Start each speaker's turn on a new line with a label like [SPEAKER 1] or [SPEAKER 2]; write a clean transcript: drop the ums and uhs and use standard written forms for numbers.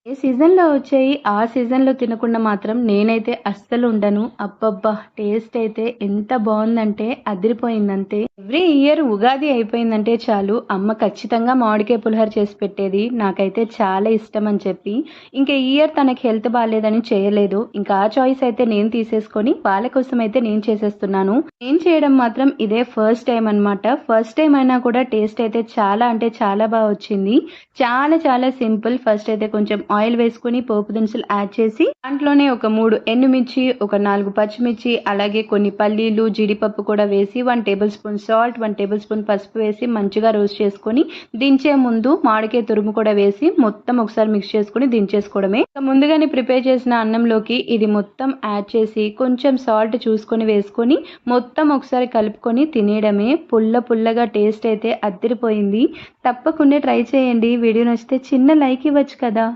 [SPEAKER 1] ఏ సీజన్‌లో వచ్చాయి, ఆ సీజన్‌లో తినకుండా మాత్రం నేనైతే అస్సలు ఉండను. అబ్బబ్బా! టేస్ట్ అయితే ఎంత బావుందంటే అదిరిపోయిందంతే. ఎవ్రీ ఇయర్ ఉగాది అయిపోయిందంటే చాలు అమ్మ ఖచ్చితంగా మామిడికాయ పులిహోర చేసి పెట్టేది. నాకైతే చాలా ఇష్టం అని చెప్పి. ఇంక ఈ ఇయర్ తనకి హెల్త్ బాలేదని చేయలేదు. ఇంకా ఆ చాయిస్ అయితే నేను తీసేసుకొని వాళ్ళ కోసం అయితే నేను చేసేస్తున్నాను. నేను చేయడం మాత్రం ఇదే ఫస్ట్ టైమ్ అనమాట. ఫస్ట్ టైమ్ అయినా కూడా టేస్ట్ అయితే చాలా అంటే చాలా బా వచ్చింది. చాలా చాలా సింపుల్. ఫస్ట్ అయితే కొంచెం ఆయిల్ వేసుకొని పోపు దినుసులు యాడ్ చేసి దాంట్లోనే ఒక 3 ఎండుమిర్చి, ఒక 4 పచ్చిమిర్చి, అలాగే కొన్ని పల్లీలు, జీడిపప్పు కూడా వేసి 1 table spoon salt, 1 table spoon పసుపు వేసి మంచిగా రోస్ట్ చేసుకొని దించే ముందు మామిడికాయ తురుము కూడా వేసి మొత్తం ఒకసారి మిక్స్ చేసుకొని దించేసుకోవడమే. ముందుగానే ప్రిపేర్ చేసిన అన్నంలోకి ఇది మొత్తం యాడ్ చేసి కొంచెం సాల్ట్ చూసుకొని వేసుకొని మొత్తం ఒకసారి కలుపుకొని తినేయడమే. పుల్ల పుల్లగా టేస్ట్ అయితే అద్దిరిపోయింది. తప్పకుండా ట్రై చేయండి. వీడియో నచ్చితే చిన్న లైక్ ఇవ్వచ్చు కదా.